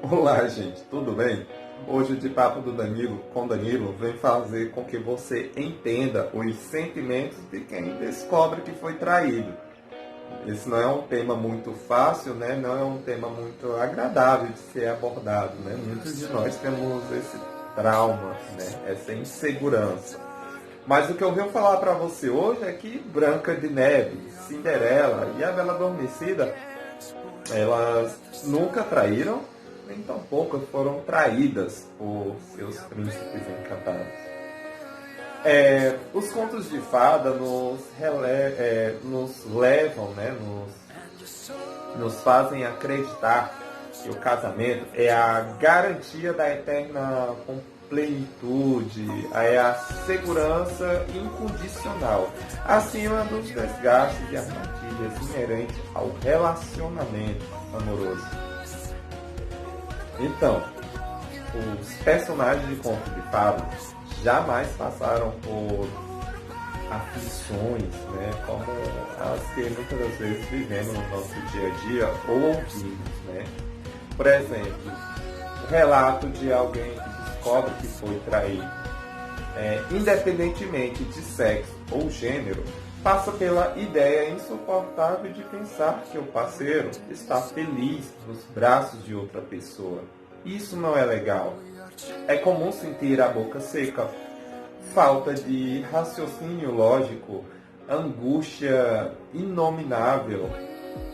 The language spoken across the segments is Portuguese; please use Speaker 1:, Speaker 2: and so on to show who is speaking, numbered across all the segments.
Speaker 1: Olá, gente, tudo bem? Hoje o de Papo do Danilo com Danilo vem fazer com que você entenda os sentimentos de quem descobre que foi traído. Esse não é um tema muito fácil, né? Não é um tema muito agradável de ser abordado, né? Muitos de nós temos esse trauma, né? Essa insegurança. Mas o que eu venho falar para você hoje é que Branca de Neve, Cinderela e a Bela Adormecida, elas nunca traíram, nem tampouco foram traídas por seus príncipes encantados. Os contos de fada nos levam, né, nos fazem acreditar que o casamento é a garantia da eterna plenitude, é a segurança incondicional, acima dos desgastes e armadilhas inerentes ao relacionamento amoroso. Então, os personagens de conto de fadas jamais passaram por aflições, né, como as que muitas das vezes vivemos no nosso dia a dia ou ouvimos, né? Por exemplo, o relato de alguém que descobre que foi traído, independentemente de sexo ou gênero, passa pela ideia insuportável de pensar que o parceiro está feliz nos braços de outra pessoa. Isso não é legal. É comum sentir a boca seca, falta de raciocínio lógico, angústia inominável,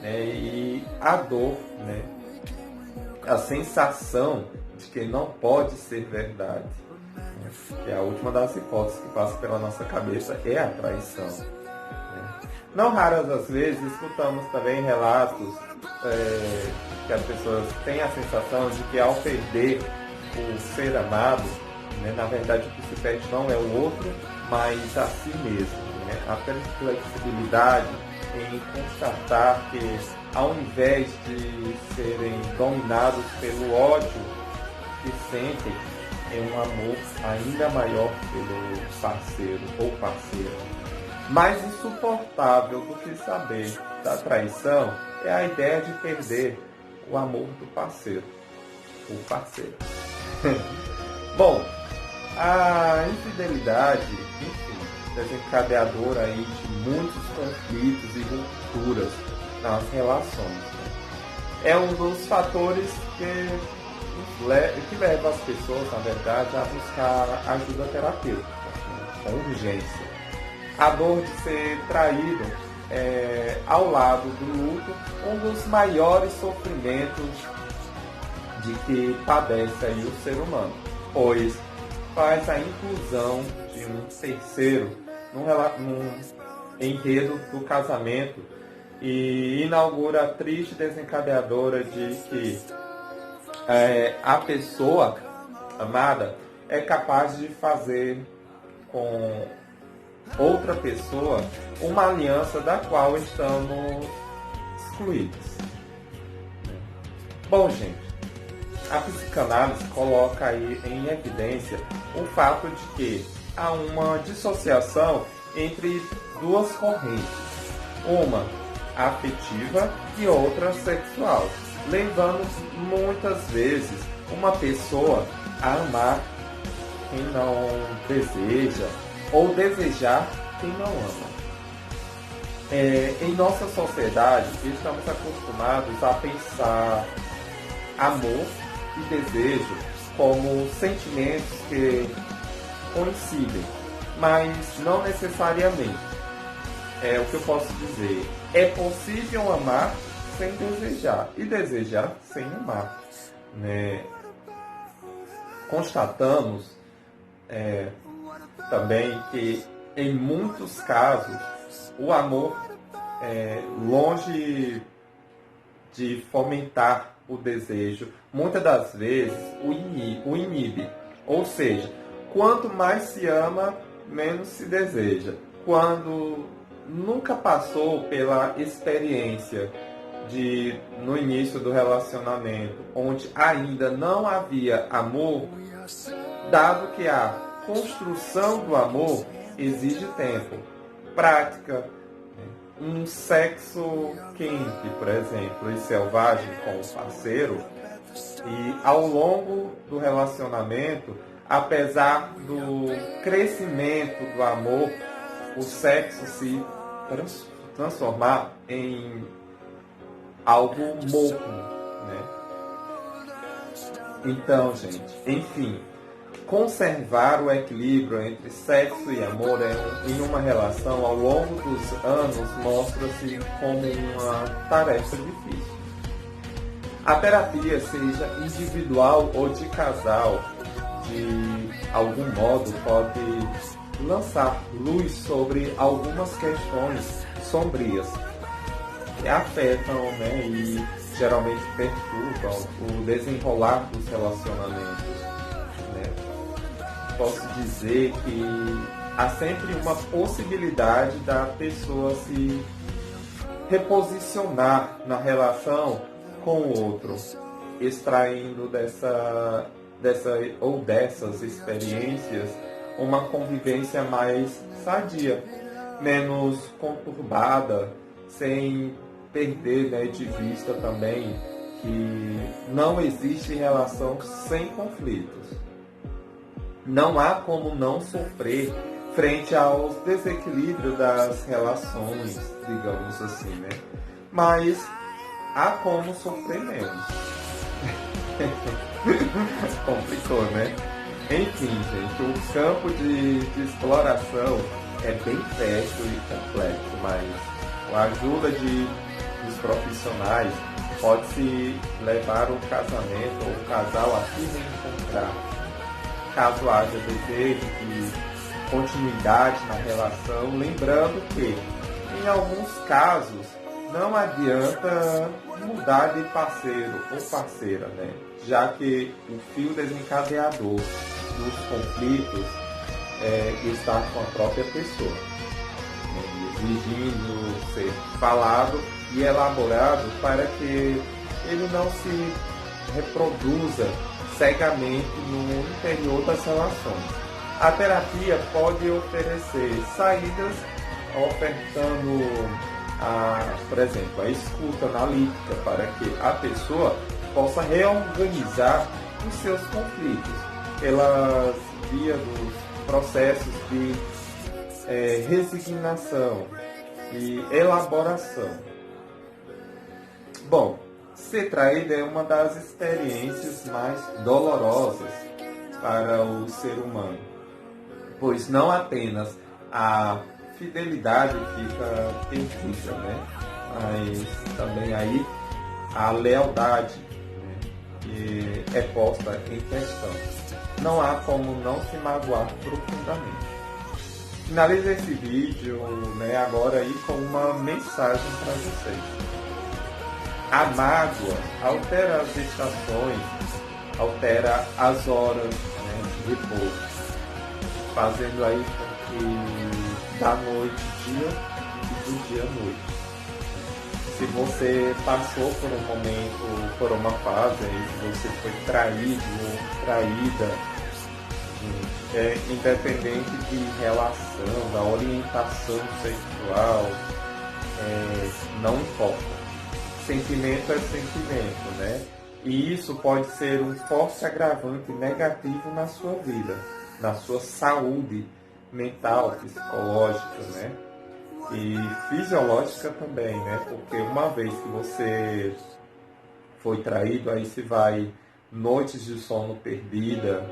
Speaker 1: né, e a dor, né, a sensação de que não pode ser verdade. Que a última das hipóteses que passa pela nossa cabeça é a traição. Não raras das vezes escutamos também relatos que as pessoas têm a sensação de que ao perder o ser amado, né, na verdade o que se perde não é o outro, mas a si mesmo. Né? A flexibilidade em constatar que ao invés de serem dominados pelo ódio que sentem, é um amor ainda maior pelo parceiro ou parceira. Mais insuportável do que saber da traição é a ideia de perder o amor do parceiro. O parceiro. Bom, a infidelidade, enfim, desencadeadora aí de muitos conflitos e rupturas nas relações. É um dos fatores que leva as pessoas, na verdade, a buscar ajuda terapêutica, com urgência. A dor de ser traído é, ao lado do luto, um dos maiores sofrimentos de que padece aí o ser humano, pois faz a inclusão de um terceiro num enredo do casamento e inaugura a triste desencadeadora de que a pessoa amada é capaz de fazer com outra pessoa uma aliança da qual estamos excluídos. Bom, gente, a psicanálise coloca aí em evidência o fato de que há uma dissociação entre duas correntes, uma afetiva e outra sexual, levando muitas vezes uma pessoa a amar quem não deseja ou desejar quem não ama. Em nossa sociedade, estamos acostumados a pensar amor e desejo como sentimentos que coincidem, mas não necessariamente. O que eu posso dizer? É possível amar sem desejar e desejar sem amar. Né? Constatamos também que em muitos casos o amor, longe de fomentar o desejo, muitas das vezes o inibe. Ou seja, quanto mais se ama, menos se deseja. Quando nunca passou pela experiência de, no início do relacionamento, onde ainda não havia amor, dado que a construção do amor exige tempo, prática, um sexo quente, por exemplo, e selvagem com o parceiro, E ao longo do relacionamento, apesar do crescimento do amor, o sexo se transformar em algo morno, né? Então, gente, enfim, conservar o equilíbrio entre sexo e amor em uma relação ao longo dos anos mostra-se como uma tarefa difícil. A terapia, seja individual ou de casal, de algum modo pode lançar luz sobre algumas questões sombrias que afetam, né, e geralmente perturbam o desenrolar dos relacionamentos, né? Posso dizer que há sempre uma possibilidade da pessoa se reposicionar na relação com o outro, extraindo dessas experiências uma convivência mais sadia, menos conturbada, sem perder, né, de vista também que não existe relação sem conflitos. Não há como não sofrer frente aos desequilíbrios das relações, digamos assim, né? Mas há como sofrer menos. Complicou, né? Enfim, gente, o campo de exploração é bem vasto e complexo, mas com a ajuda dos profissionais pode-se levar o casamento ou o casal a se reencontrar. Caso haja desejo de continuidade na relação, lembrando que, em alguns casos, não adianta mudar de parceiro ou parceira, né? Já que o fio desencadeador dos conflitos está com a própria pessoa, né? Exigindo ser falado e elaborado para que ele não se reproduza cegamente no interior das relações. A terapia pode oferecer saídas ofertando, por exemplo, a escuta analítica para que a pessoa possa reorganizar os seus conflitos pelas vias dos processos de resignação e elaboração. Bom, ser traído é uma das experiências mais dolorosas para o ser humano, pois não apenas a fidelidade fica perdida, né? Mas também aí a lealdade, né, que é posta em questão. Não há como não se magoar profundamente. Finalizo esse vídeo, né, agora aí com uma mensagem para vocês. A mágoa altera as estações, altera as horas, né, de repouso, fazendo aí com que da noite dia e do dia noite. Se você passou por um momento, por uma fase, se você foi traído ou traída, independente de relação, da orientação sexual, não importa. Sentimento é sentimento, né? E isso pode ser um forte agravante negativo na sua vida, na sua saúde mental, psicológica, né? E fisiológica também, né? Porque uma vez que você foi traído, aí se vai noites de sono perdida,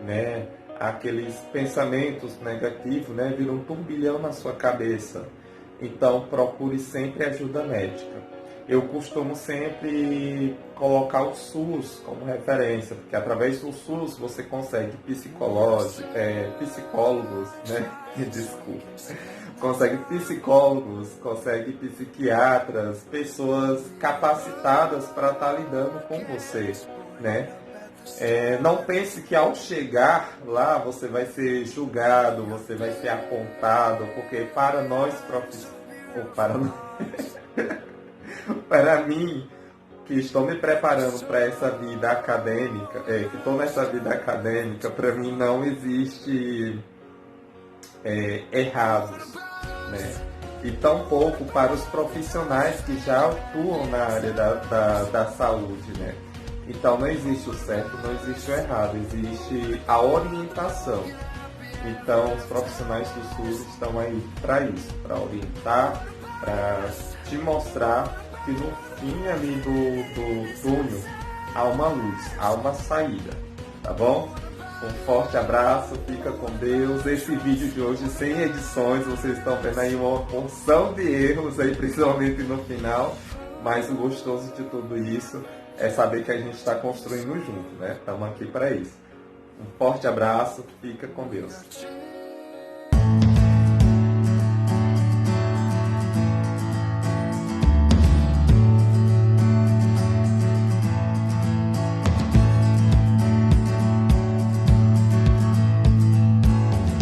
Speaker 1: né? Aqueles pensamentos negativos, né? Viram um turbilhão na sua cabeça. Então procure sempre ajuda médica. Eu costumo sempre colocar o SUS como referência, porque através do SUS você consegue psicólogos, né? Desculpa. Consegue psicólogos, consegue psiquiatras, pessoas capacitadas para estar lidando com você, né? Não pense que ao chegar lá você vai ser julgado, você vai ser apontado, porque para nós para mim, que estou me preparando para essa vida acadêmica, que estou nessa vida acadêmica, para mim não existe errados, né? E tampouco para os profissionais que já atuam na área da saúde, né? Então não existe o certo, não existe o errado, existe a orientação. Então os profissionais do SUS estão aí para isso, para orientar, para te mostrar que no fim ali do túnel há uma luz, há uma saída, tá bom? Um forte abraço, fica com Deus. Esse vídeo de hoje sem edições, vocês estão vendo aí uma porção de erros aí, principalmente no final, mas o gostoso de tudo isso é saber que a gente está construindo junto, né? Estamos aqui para isso. Um forte abraço, fica com Deus.